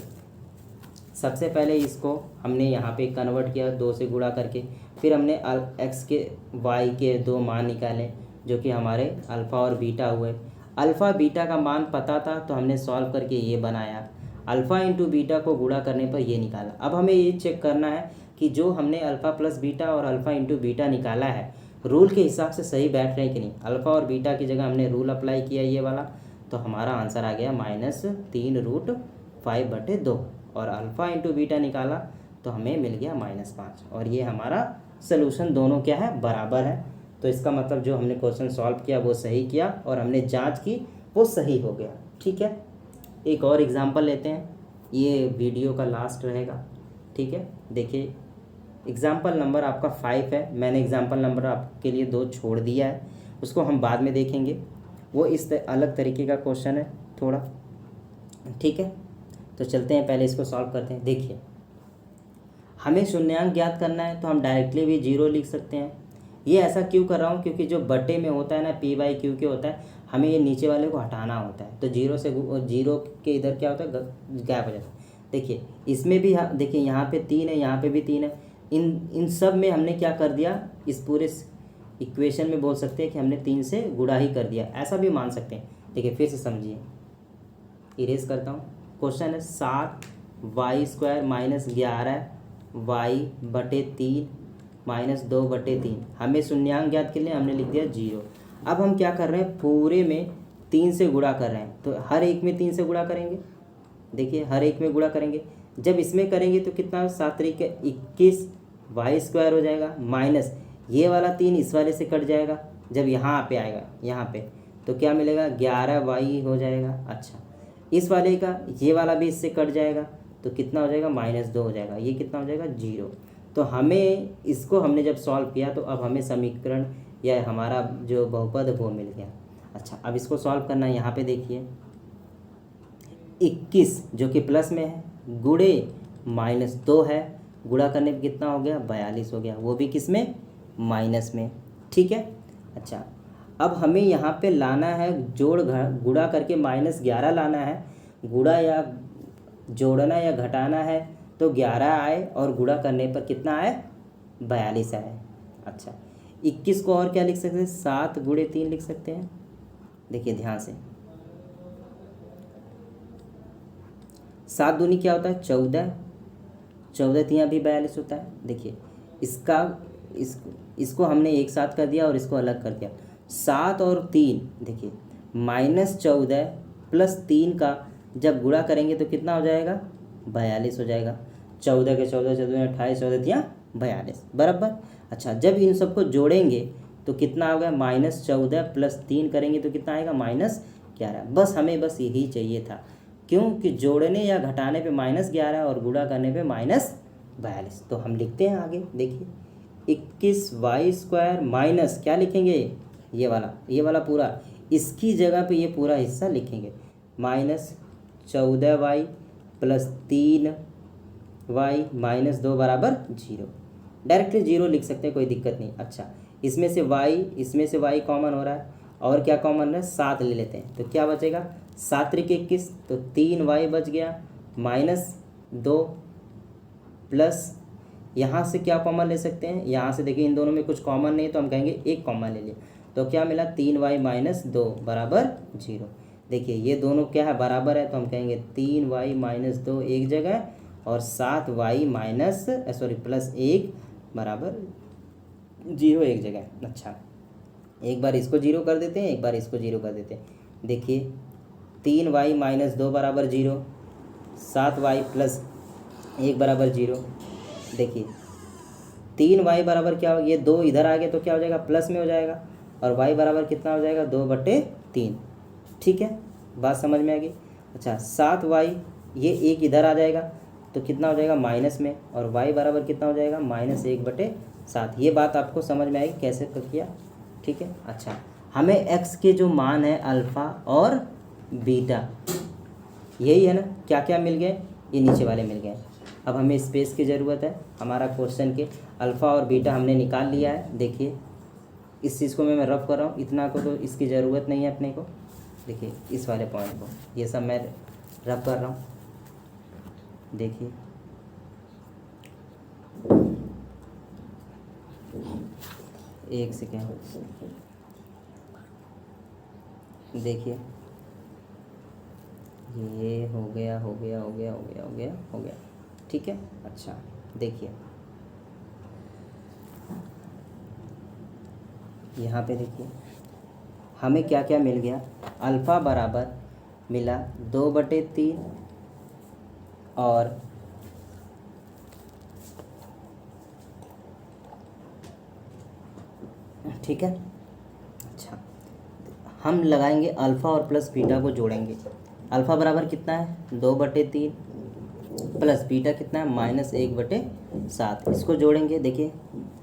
सबसे पहले इसको हमने यहाँ पे कन्वर्ट किया 2 से गुणा करके, फिर हमने एक्स के वाई के 2 मान निकाले जो कि हमारे अल्फ़ा और बीटा हुए। अल्फ़ा बीटा का मान पता था तो हमने सॉल्व करके ये बनाया। अल्फ़ा इंटू बीटा को गुणा करने पर ये निकाला। अब हमें ये चेक करना है कि जो हमने अल्फ़ा प्लस बीटा और अल्फ़ा इंटू बीटा निकाला है रूल के हिसाब से सही बैठ रहे हैं कि नहीं। अल्फ़ा और बीटा की जगह हमने रूल अप्लाई किया ये वाला, तो हमारा आंसर आ गया -3√5/2, और अल्फ़ा इंटू बीटा निकाला तो हमें मिल गया -5, और ये हमारा सलूशन दोनों क्या है बराबर है। तो इसका मतलब जो हमने क्वेश्चन सॉल्व किया वो सही किया और हमने जांच की वो सही हो गया। ठीक है, एक और एग्जांपल लेते हैं, ये वीडियो का लास्ट रहेगा। ठीक है, देखिए एग्जांपल नंबर आपका 5 है। मैंने एग्जांपल नंबर आपके लिए 2 छोड़ दिया है, उसको हम बाद में देखेंगे। वो इस अलग तरीके का क्वेश्चन है थोड़ा। ठीक है, तो चलते हैं पहले इसको सॉल्व करते हैं। देखिए हमें शून्यांक ज्ञात करना है तो हम डायरेक्टली भी 0 लिख सकते हैं। ये ऐसा क्यों कर रहा हूँ क्योंकि जो बटे में होता है ना p/q के होता है, हमें ये नीचे वाले को हटाना होता है, तो 0 के इधर क्या होता है गैप हो जाता है। देखिए इसमें भी देखिए यहाँ पे 3 है, यहाँ पे भी 3 है, इन सब में हमने क्या कर दिया, इस पूरे इक्वेशन में बोल सकते हैं कि हमने 3 से गुणा ही कर दिया, ऐसा भी मान सकते हैं। देखिए फिर से समझिए, इरेज करता हूँ। क्वेश्चन है 7y² -11y/3 -2/3। हमें शून्यांक ज्ञात के लिए हमने लिख दिया 0। अब हम क्या कर रहे हैं, पूरे में 3 से गुणा कर रहे हैं, तो हर एक में 3 से गुणा करेंगे। देखिए हर एक में गुणा करेंगे, जब इसमें करेंगे तो कितना 7×3=21y² हो जाएगा, माइनस ये वाला 3 इस वाले से कट जाएगा, जब यहाँ पे आएगा यहाँ पे तो क्या मिलेगा 11y हो जाएगा। अच्छा इस वाले का ये वाला भी इससे कट जाएगा तो कितना हो जाएगा -2 हो जाएगा, ये कितना हो जाएगा 0। तो हमें इसको हमने जब सॉल्व किया तो अब हमें समीकरण या हमारा जो बहुपद वो मिल गया। अच्छा अब इसको सॉल्व करना है। यहाँ पे देखिए 21 जो कि प्लस में है गुणे -2 है, गुणा करने पे कितना हो गया 42 हो गया, वो भी किस में माइनस में। ठीक है, अच्छा अब हमें यहाँ पे लाना है गुणा करके -11 लाना है, गुणा या जोड़ना या घटाना है तो 11 आए और गुणा करने पर कितना आए 42 आए। अच्छा 21 को और क्या लिख सकते हैं 7×3 लिख सकते हैं। देखिए ध्यान से 7 दूनी क्या होता है 14, 14 तियाँ भी 42 होता है। देखिए इसको हमने एक साथ कर दिया और इसको अलग कर दिया। 7 और 3 देखिए -14 + 3 का जब गुणा करेंगे तो कितना हो जाएगा 42 हो जाएगा। 14 के 14 14 28 14 तियाँ 42 बराबर। अच्छा जब इन सबको जोड़ेंगे तो कितना होगा -14 + 3 करेंगे तो कितना आएगा -11। बस हमें यही चाहिए था, क्योंकि जोड़ने या घटाने पे -11 और गुणा करने पे -42। तो हम लिखते हैं आगे। देखिए 21y² माइनस क्या लिखेंगे ये वाला पूरा, इसकी जगह पे ये पूरा हिस्सा लिखेंगे -14y + 3y -2 बराबर 0। डायरेक्टली 0 लिख सकते हैं, कोई दिक्कत नहीं। अच्छा इसमें से y कॉमन हो रहा है और क्या कॉमन है 7 ले लेते हैं तो क्या बचेगा 7 × 21 तो 3y बच गया -2 प्लस यहाँ से क्या कॉमन ले सकते हैं, यहाँ से देखिए इन दोनों में कुछ कॉमन नहीं तो हम कहेंगे एक कॉमन ले लिए तो क्या मिला 3y - 2 बराबर 0। देखिए ये दोनों क्या है बराबर है तो हम कहेंगे 3y - 2 एक जगह और 7y +1 बराबर 0 एक जगह। अच्छा, एक बार इसको 0 कर देते हैं, एक बार इसको 0 कर देते हैं। देखिए 3y माइनस 2 बराबर 0, 7y प्लस 1 बराबर 0। देखिए 3y बराबर क्या हो, ये 2 इधर आ गया तो क्या हो जाएगा, प्लस में हो जाएगा, और y बराबर कितना हो जाएगा, 2/3। ठीक है, बात समझ में आ गई। अच्छा 7y, ये 1 इधर आ जाएगा तो कितना हो जाएगा, माइनस में, और y बराबर कितना हो जाएगा, -1/7। ये बात आपको समझ में आएगी कैसे किया। ठीक है। अच्छा, हमें x के जो मान है अल्फ़ा और बीटा, यही है ना, क्या क्या मिल गए, ये नीचे वाले मिल गए। अब हमें स्पेस की ज़रूरत है, हमारा क्वेश्चन के अल्फ़ा और बीटा हमने निकाल लिया है। देखिए इस चीज़ को मैं रफ कर रहा हूँ, इतना को तो इसकी ज़रूरत नहीं है अपने को। देखिए इस वाले पॉइंट को, ये सब मैं रफ कर रहा हूँ। देखिए एक सेकेंड, देखिए ये हो गया हो गया हो गया हो गया हो गया हो गया। ठीक है। अच्छा देखिए यहाँ पे देखिए हमें क्या क्या मिल गया, अल्फ़ा बराबर मिला 2/3 और ठीक है। अच्छा हम लगाएंगे अल्फ़ा और प्लस बीटा को जोड़ेंगे। अल्फ़ा बराबर कितना है, 2/3 प्लस बीटा कितना है, -1/7। इसको जोड़ेंगे। देखिए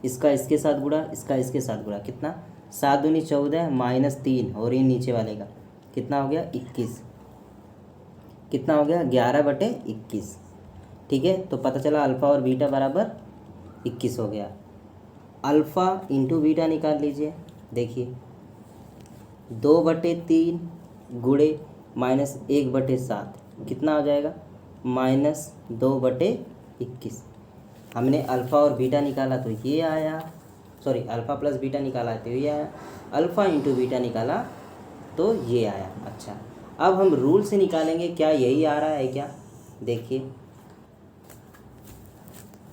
इसका इसके साथ गुणा, इसका इसके साथ गुणा, कितना, 7 दूनी 14 -3, और ये नीचे वाले का कितना हो गया, 21। कितना हो गया, 11/21। ठीक है, तो पता चला अल्फ़ा और बीटा बराबर 21 हो गया। अल्फ़ा इंटू बीटा निकाल लीजिए। देखिए 2/3 गुणे -1/7 कितना हो जाएगा, -2/21। हमने अल्फ़ा और बीटा निकाला तो ये आया, सॉरी अल्फ़ा प्लस बीटा निकाला तो ये आया, अल्फ़ा इंटू बीटा निकाला तो ये आया। अच्छा अब हम रूल से निकालेंगे, क्या यही आ रहा है क्या। देखिए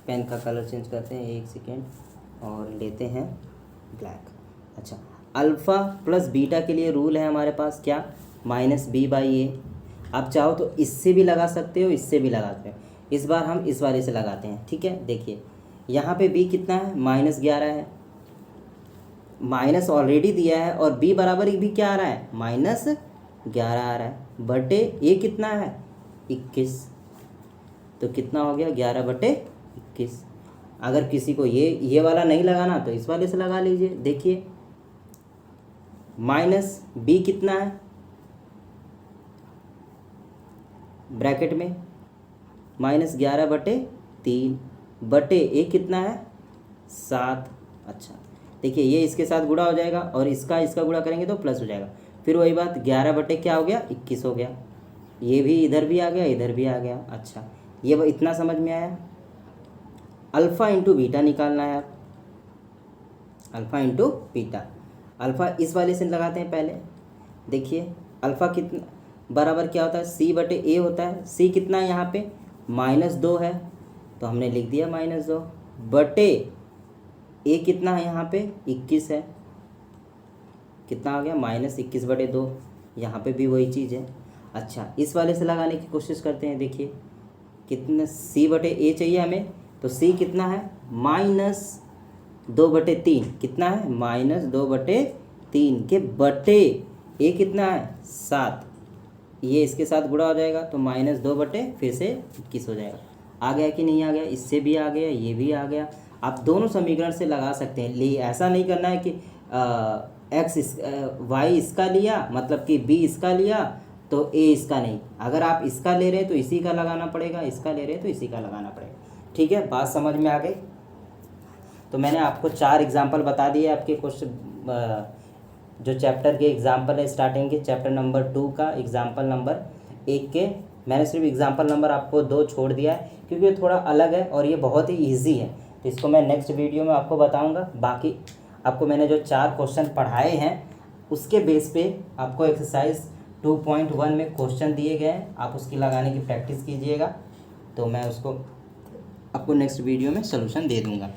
पेन का कलर चेंज करते हैं, एक सेकेंड, और लेते हैं ब्लैक। अच्छा अल्फ़ा प्लस बीटा के लिए रूल है हमारे पास क्या, -b/a। आप चाहो तो इससे भी लगा सकते हो, इससे भी लगाते हो। इस बार हम इस वाले से लगाते हैं। ठीक है, देखिए यहाँ पे b कितना है, -11 है, माइनस ऑलरेडी दिया है, और b बराबर भी क्या आ रहा है, -11 आ रहा है, बटे a कितना है, 21। तो कितना हो गया, 11/21। अगर किसी को ये वाला नहीं लगाना तो इस वाले से लगा लीजिए। देखिए -b कितना है, ब्रैकेट में -11/3 बटे a कितना है, 7। अच्छा देखिए ये इसके साथ गुणा हो जाएगा, और इसका गुणा करेंगे तो प्लस हो जाएगा। फिर वही बात, 11 क्या हो गया, 21 हो गया। ये भी इधर भी आ गया, इधर भी आ गया। अच्छा ये इतना समझ में आया। अल्फ़ा इंटू बीटा निकालना है आप, अल्फ़ा इंटू बीटा। अल्फ़ा इस वाले से लगाते हैं पहले। देखिए अल्फ़ा कितना बराबर क्या होता है, c/a होता है। c कितना है यहाँ पे, -2 है, तो हमने लिख दिया -2, बटे a कितना है यहाँ पे, 21 है, कितना आ गया, -21/2। यहाँ पे भी वही चीज़ है। अच्छा इस वाले से लगाने की कोशिश करते हैं। देखिए कितना, c/a चाहिए हमें, तो c कितना है, -2/3, कितना है, -2/3 के बटे a कितना है, 7। ये इसके साथ गुणा हो जाएगा तो -2 फिर से 21 हो जाएगा। आ गया कि नहीं आ गया, इससे भी आ गया, ये भी आ गया। आप दोनों समीकरण से लगा सकते हैं, ले ऐसा नहीं करना है कि y इसका लिया मतलब कि b इसका लिया तो a इसका नहीं। अगर आप इसका ले रहे हैं तो इसी का लगाना पड़ेगा, इसका ले रहे हैं तो इसी का लगाना पड़ेगा। ठीक है, बात समझ में आ गई। तो मैंने आपको 4 एग्जाम्पल बता दिए आपके क्वेश्चन, जो चैप्टर के एग्जाम्पल है स्टार्टिंग के, चैप्टर नंबर 2 का एग्जाम्पल नंबर 1 के। मैंने सिर्फ एग्जाम्पल नंबर आपको 2 छोड़ दिया है क्योंकि ये थोड़ा अलग है और ये बहुत ही इजी है, तो इसको मैं नेक्स्ट वीडियो में आपको बताऊंगा। बाकी आपको मैंने जो 4 क्वेश्चन पढ़ाए हैं उसके बेस पे आपको एक्सरसाइज 2.1 में क्वेश्चन दिए गए हैं, आप उसकी लगाने की प्रैक्टिस कीजिएगा, तो मैं उसको आपको नेक्स्ट वीडियो में सलूशन दे दूँगा।